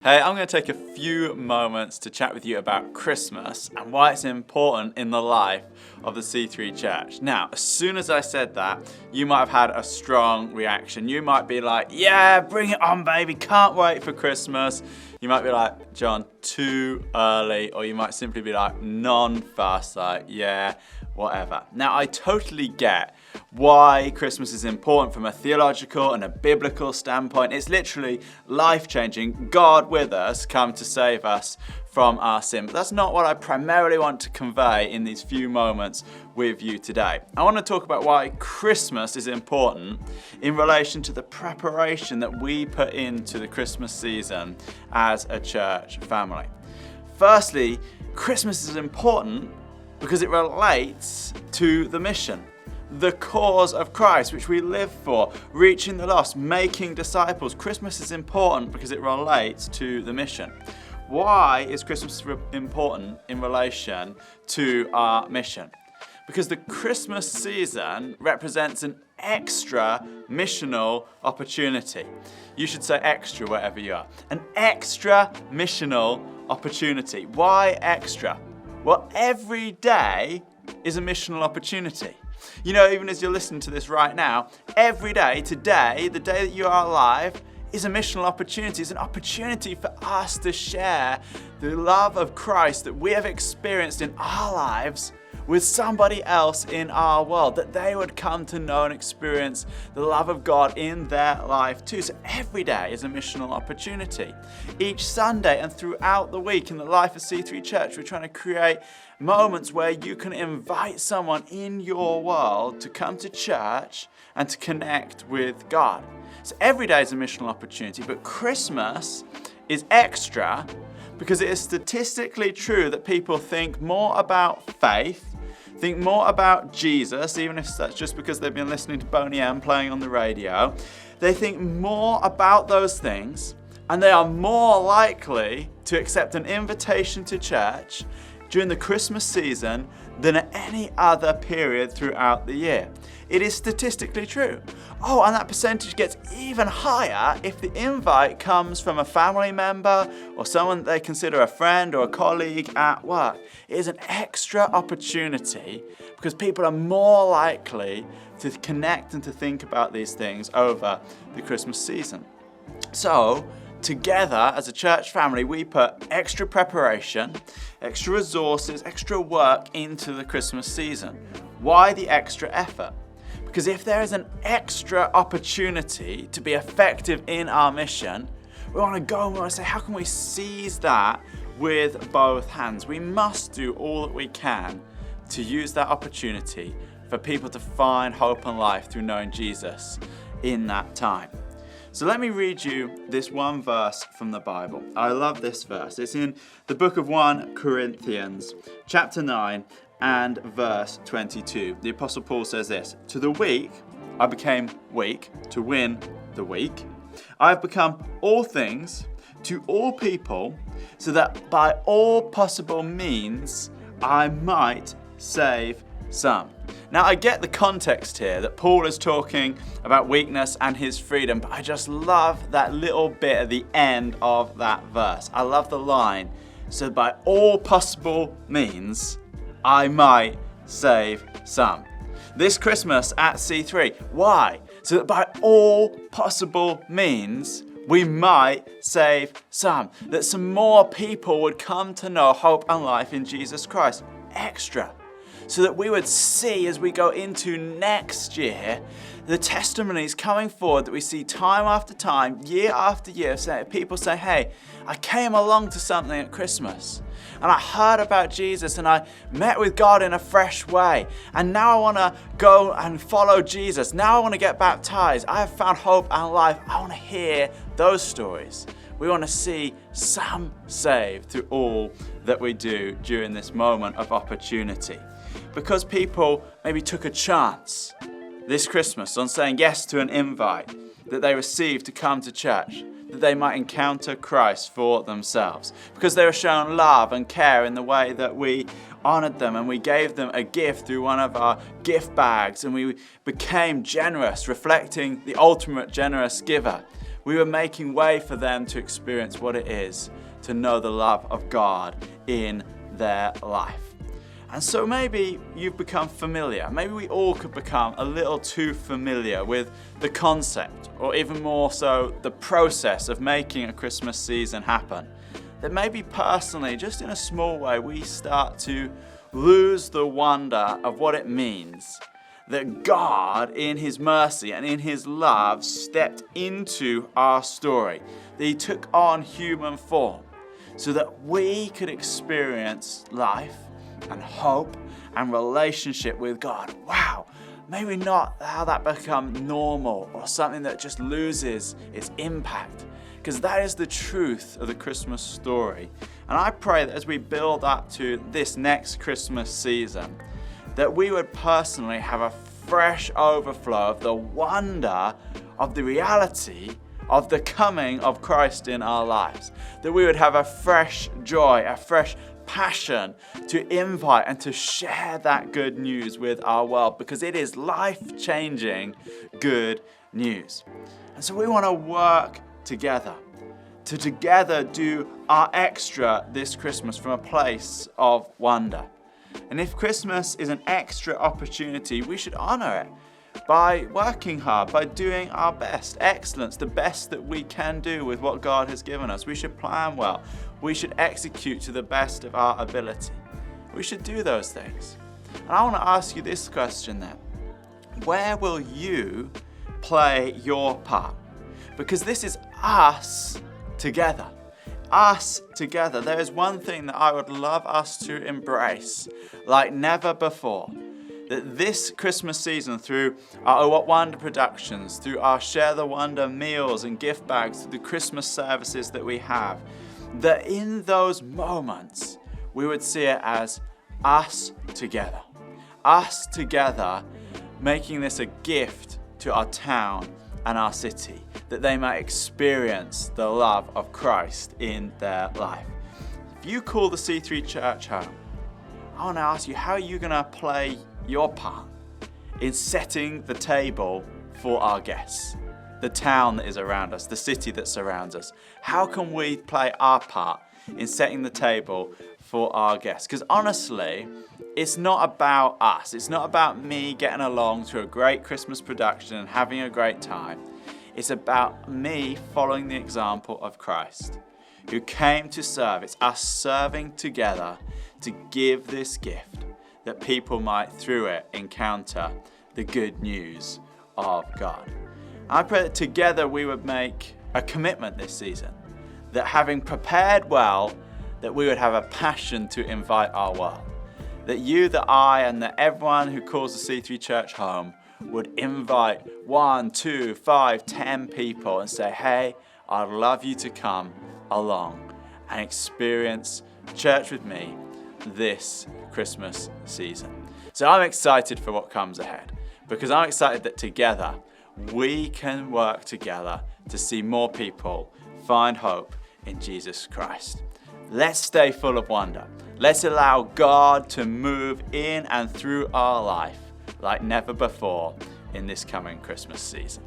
Hey, I'm going to take a few moments to chat with you about Christmas and why it's important in the life of the C3 Church. Now, as soon as I said that, you might have had a strong reaction. You might be like, yeah, bring it on, baby, can't wait for Christmas. You might be like, John, too early. Or you might simply be like, non-fuss, like, yeah, whatever. Now, I totally get why Christmas is important from a theological and a biblical standpoint. It's literally life-changing. God with us come to save us from our sin. But that's not what I primarily want to convey in these few moments with you today. I want to talk about why Christmas is important in relation to the preparation that we put into the Christmas season as a church family. Firstly, Christmas is important because it relates to the mission, the cause of Christ, which we live for, reaching the lost, making disciples. Christmas is important because it relates to the mission. Why is Christmas important in relation to our mission? Because the Christmas season represents an extra missional opportunity. You should say extra wherever you are. An extra missional opportunity. Why extra? Well, every day is a missional opportunity. You know, even as you're listening to this right now, every day, today, the day that you are alive, is a missional opportunity. It's an opportunity for us to share the love of Christ that we have experienced in our lives with somebody else in our world, that they would come to know and experience the love of God in their life too. So every day is a missional opportunity. Each Sunday and throughout the week in the life of C3 Church, we're trying to create moments where you can invite someone in your world to come to church and to connect with God. So every day is a missional opportunity, but Christmas is extra because it is statistically true that people think more about faith, think more about Jesus, even if that's just because they've been listening to Boney M playing on the radio. They think more about those things, and they are more likely to accept an invitation to church during the Christmas season than at any other period throughout the year. It is statistically true. Oh, and that percentage gets even higher if the invite comes from a family member or someone that they consider a friend or a colleague at work. It is an extra opportunity because people are more likely to connect and to think about these things over the Christmas season. So, together as a church family, we put extra preparation, extra resources, extra work into the Christmas season. Why the extra effort? Because if there is an extra opportunity to be effective in our mission, we want to go and we want to say, how can we seize that with both hands? We must do all that we can to use that opportunity for people to find hope and life through knowing Jesus in that time. So let me read you this one verse from the Bible. I love this verse. It's in the book of 1 Corinthians, chapter 9 and verse 22. The Apostle Paul says this, "To the weak I became weak to win the weak. I have become all things to all people so that by all possible means I might save some." Now, I get the context here that Paul is talking about weakness and his freedom, but I just love that little bit at the end of that verse. I love the line, "So by all possible means, I might save some." This Christmas at C3, why? So that by all possible means, we might save some. That some more people would come to know hope and life in Jesus Christ. Extra. So that we would see as we go into next year, the testimonies coming forward that we see time after time, year after year, people say, hey, I came along to something at Christmas and I heard about Jesus and I met with God in a fresh way. And now I want to go and follow Jesus. Now I want to get baptized. I have found hope and life. I want to hear those stories. We want to see some saved through all that we do during this moment of opportunity. Because people maybe took a chance this Christmas on saying yes to an invite that they received to come to church, that they might encounter Christ for themselves. Because they were shown love and care in the way that we honored them and we gave them a gift through one of our gift bags and we became generous, reflecting the ultimate generous giver. We were making way for them to experience what it is to know the love of God in their life. And so maybe you've become familiar. Maybe we all could become a little too familiar with the concept, or even more so, the process of making a Christmas season happen. That maybe personally, just in a small way, we start to lose the wonder of what it means that God, in His mercy and in His love, stepped into our story. That He took on human form so that we could experience life and hope and relationship with God. Wow, maybe not how that become normal or something that just loses its impact, because that is the truth of the Christmas story. And I pray that as we build up to this next Christmas season, that we would personally have a fresh overflow of the wonder of the reality of the coming of Christ in our lives. That we would have a fresh joy, a fresh passion to invite and to share that good news with our world, because it is life-changing good news. And so we want to work together to together do our extra this Christmas from a place of wonder. And if Christmas is an extra opportunity, we should honor it by working hard, by doing our best, excellence, the best that we can do with what God has given us. We should plan well. We should execute to the best of our ability. We should do those things. And I want to ask you this question then. Where will you play your part? Because this is us together. Us together. There is one thing that I would love us to embrace like never before. That this Christmas season, through our Oh What Wonder productions, through our Share the Wonder meals and gift bags, through the Christmas services that we have, that in those moments we would see it as us together. Us together making this a gift to our town and our city, that they might experience the love of Christ in their life. If you call the C3 Church home, I want to ask you, how are you going to play your part in setting the table for our guests, the town that is around us, the city that surrounds us? How can we play our part in setting the table for our guests? Because honestly, it's not about us. It's not about me getting along to a great Christmas production and having a great time. It's about me following the example of Christ, who came to serve. It's us serving together to give this gift, that people might, through it, encounter the good news of God. I pray that together we would make a commitment this season, that having prepared well, that we would have a passion to invite our world. That you, that I, and that everyone who calls the C3 Church home would invite 1, 2, 5, 10 people and say, hey, I'd love you to come along and experience church with me this Christmas season. So I'm excited for what comes ahead, because I'm excited that together we can work together to see more people find hope in Jesus Christ. Let's stay full of wonder. Let's allow God to move in and through our life like never before in this coming Christmas season.